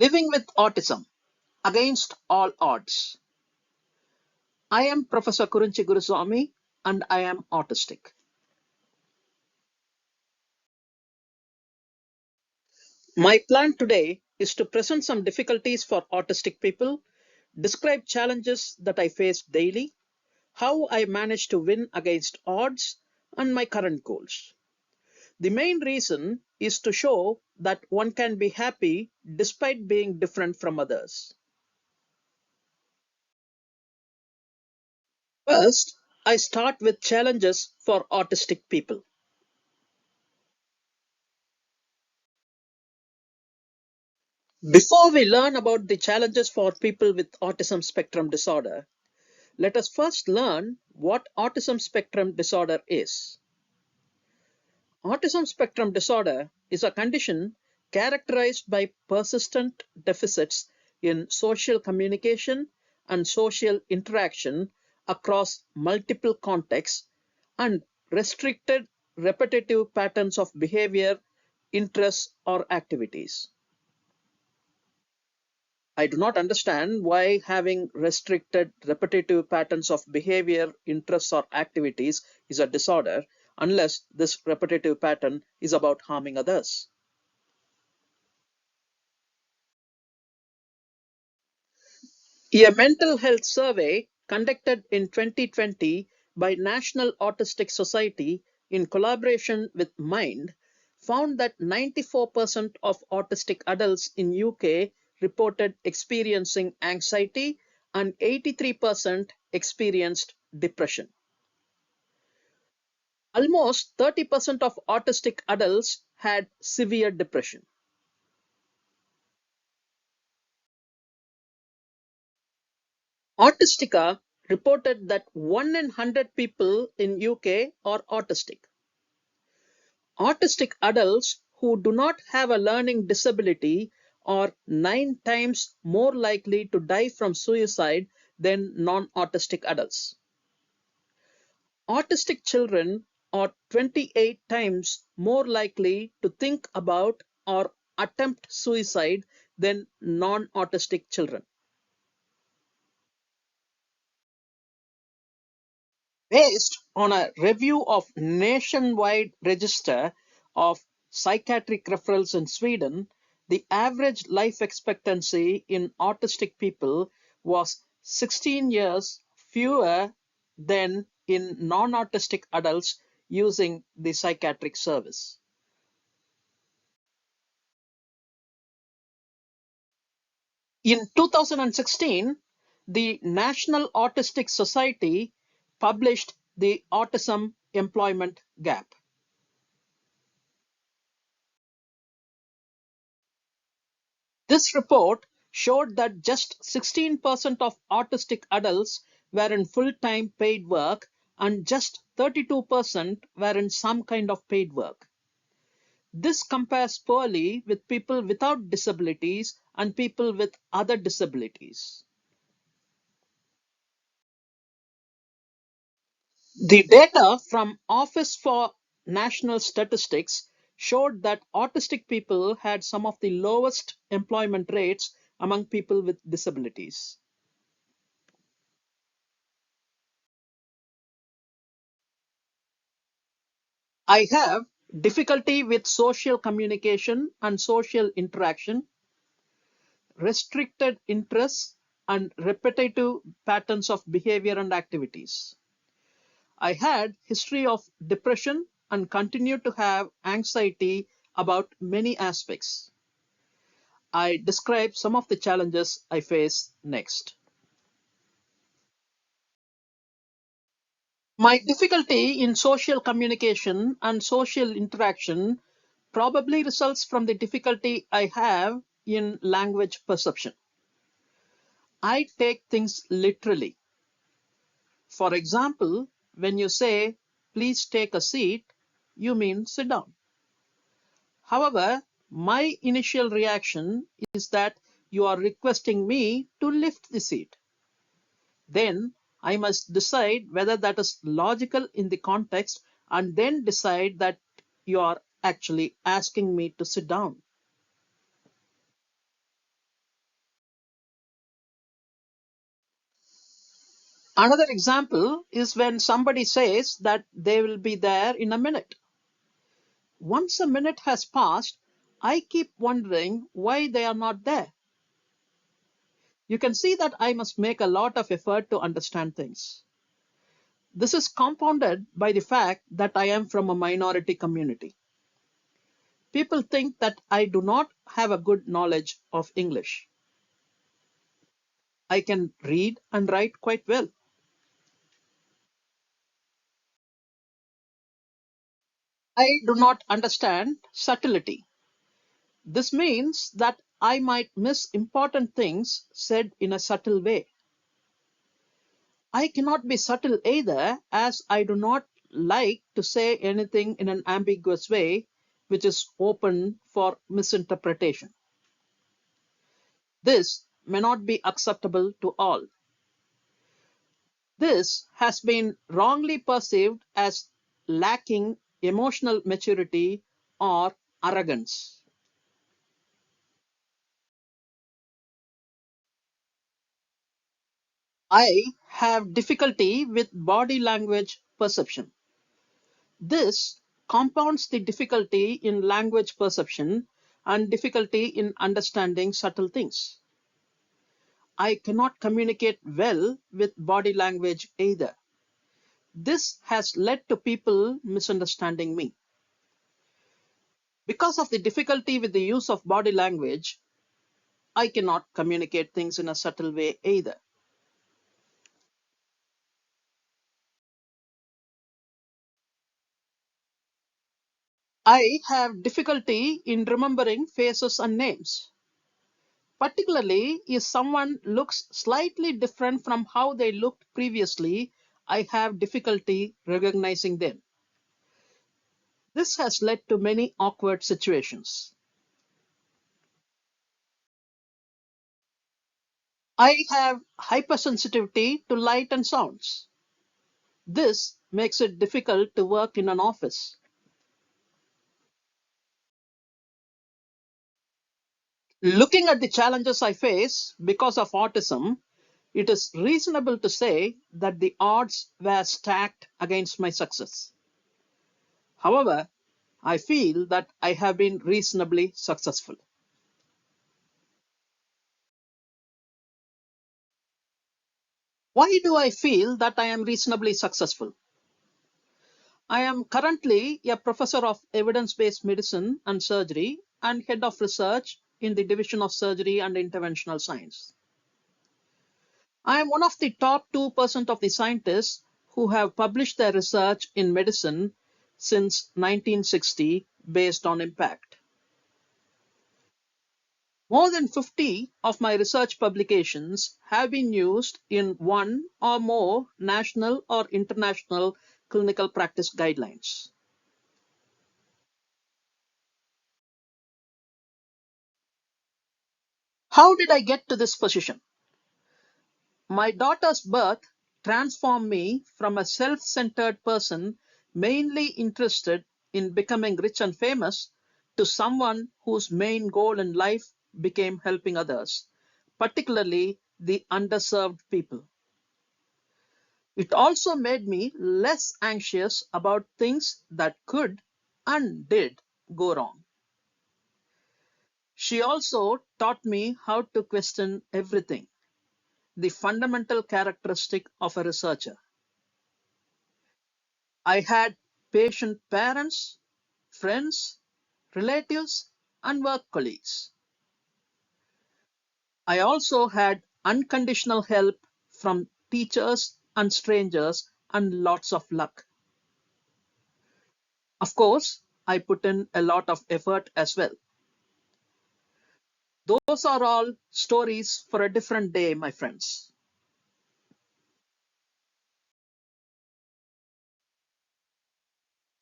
Living with autism against all odds. I am Professor Kurunchi Guruswamy and I am autistic. My plan today is to present some difficulties for autistic people, describe challenges that I face daily, how I manage to win against odds, and my current goals. The main reason is to show that one can be happy despite being different from others. First, I start with challenges for autistic people. Before we learn about the challenges for people with autism spectrum disorder, let us first learn what autism spectrum disorder is. Autism spectrum disorder is a condition characterized by persistent deficits in social communication and social interaction across multiple contexts and restricted repetitive patterns of behavior, interests, or activities. I do not understand why having restricted repetitive patterns of behavior, interests, or activities is a disorder unless this repetitive pattern is about harming others. A mental health survey conducted in 2020 by National Autistic Society in collaboration with Mind found that 94% of autistic adults in UK reported experiencing anxiety and 83% experienced depression. Almost 30% of autistic adults had severe depression. Autistica reported that 1 in 100 people in UK are autistic. Autistic adults who do not have a learning disability are 9 times more likely to die from suicide than non-autistic adults. Autistic children are 28 times more likely to think about or attempt suicide than non-autistic children. Based on a review of nationwide register of psychiatric referrals in Sweden, the average life expectancy in autistic people was 16 years fewer than in non-autistic adults using the psychiatric service. In 2016, the National Autistic Society published the Autism Employment Gap. This report showed that just 16% of autistic adults were in full-time paid work and just 32% were in some kind of paid work. This compares poorly with people without disabilities and people with other disabilities. The data from Office for National Statistics showed that autistic people had some of the lowest employment rates among people with disabilities. I have difficulty with social communication and social interaction, restricted interests, and repetitive patterns of behavior and activities. I had history of depression and continue to have anxiety about many aspects. I describe some of the challenges I face next. My difficulty in social communication and social interaction probably results from the difficulty I have in language perception. I take things literally. For example, when you say, please take a seat, you mean sit down. However, my initial reaction is that you are requesting me to lift the seat. Then I must decide whether that is logical in the context and then decide that you are actually asking me to sit down. Another example is when somebody says that they will be there in a minute. Once a minute has passed, I keep wondering why they are not there. You can see that I must make a lot of effort to understand things. This is compounded by the fact that I am from a minority community. People think that I do not have a good knowledge of English. I can read and write quite well. I do not understand subtlety. This means that I might miss important things said in a subtle way. I cannot be subtle either, as I do not like to say anything in an ambiguous way which is open for misinterpretation. This may not be acceptable to all. This has been wrongly perceived as lacking emotional maturity or arrogance. I have difficulty with body language perception. This compounds the difficulty in language perception and difficulty in understanding subtle things. I cannot communicate well with body language either. This has led to people misunderstanding me. Because of the difficulty with the use of body language, I cannot communicate things in a subtle way either. I have difficulty in remembering faces and names. Particularly if someone looks slightly different from how they looked previously, I have difficulty recognizing them. This has led to many awkward situations. I have hypersensitivity to light and sounds. This makes it difficult to work in an office. Looking at the challenges I face because of autism, it is reasonable to say that the odds were stacked against my success. However, I feel that I have been reasonably successful. Why do I feel that I am reasonably successful? I am currently a professor of evidence based medicine and surgery and head of research in the Division of Surgery and Interventional Science. I am one of the top 2% of the scientists who have published their research in medicine since 1960 based on impact. More than 50 of my research publications have been used in one or more national or international clinical practice guidelines. How did I get to this position? My daughter's birth transformed me from a self centered person mainly interested in becoming rich and famous to someone whose main goal in life became helping others, particularly the underserved people. It also made me less anxious about things that could and did go wrong. She also taught me how to question everything, the fundamental characteristic of a researcher. I had patient parents, friends, relatives, and work colleagues. I also had unconditional help from teachers and strangers and lots of luck. Of course, I put in a lot of effort as well. Those are all stories for a different day, my friends.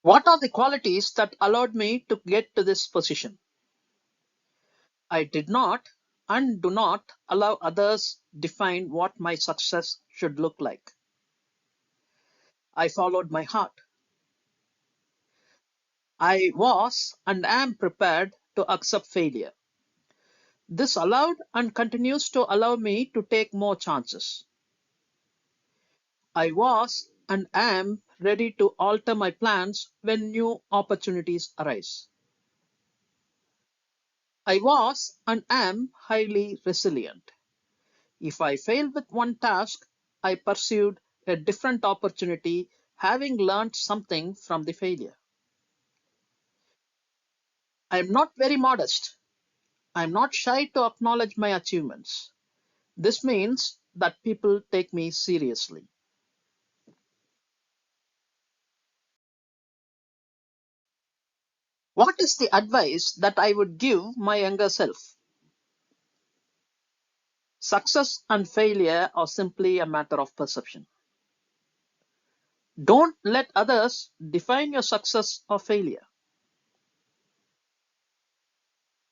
What are the qualities that allowed me to get to this position? I did not and do not allow others define what my success should look like. I followed my heart. I was and am prepared to accept failure. This allowed and continues to allow me to take more chances. I was and am ready to alter my plans when new opportunities arise. I was and am highly resilient. If I failed with one task, I pursued a different opportunity, having learned something from the failure. I am not very modest. I am not shy to acknowledge my achievements. This means that people take me seriously. What is the advice that I would give my younger self? Success and failure are simply a matter of perception. Don't let others define your success or failure.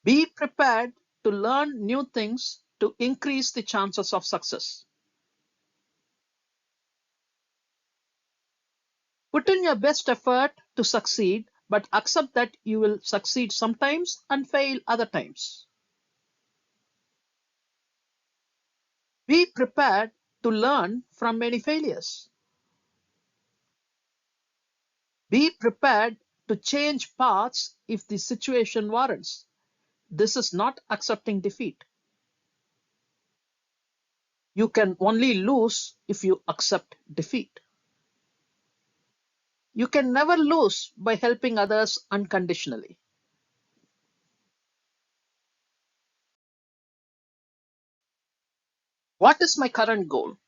Be prepared to learn new things to increase the chances of success. Put in your best effort to succeed, but accept that you will succeed sometimes and fail other times. Be prepared to learn from many failures. Be prepared to change paths if the situation warrants. This is not accepting defeat. You can only lose if you accept defeat. You can never lose by helping others unconditionally. What is my current goal?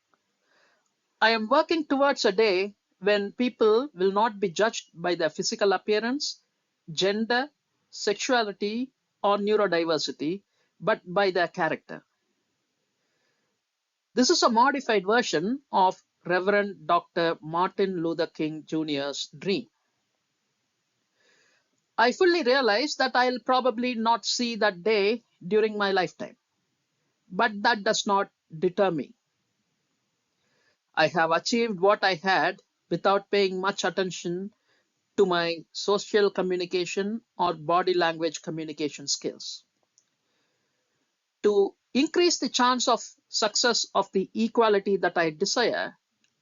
I am working towards a day when people will not be judged by their physical appearance, gender, sexuality, or neurodiversity, but by their character. This is a modified version of Reverend Dr. Martin Luther King Jr.'s dream. I fully realize that I'll probably not see that day during my lifetime, but that does not deter me. I have achieved what I had without paying much attention to my social communication or body language communication skills. To increase the chance of success of the equality that I desire,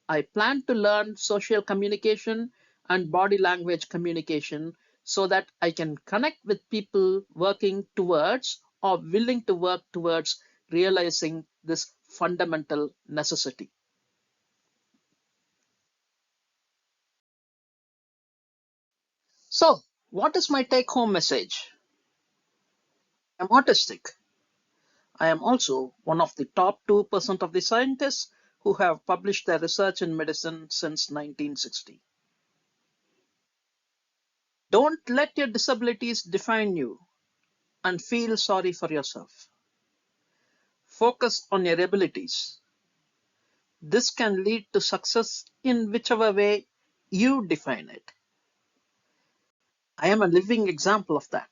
I plan to learn social communication and body language communication so that I can connect with people working towards or willing to work towards realizing this fundamental necessity. So, what is my take home message? I'm autistic. I am also one of the top 2% of the scientists who have published their research in medicine since 1960. Don't let your disabilities define you and feel sorry for yourself. Focus on your abilities. This can lead to success in whichever way you define it. I am a living example of that.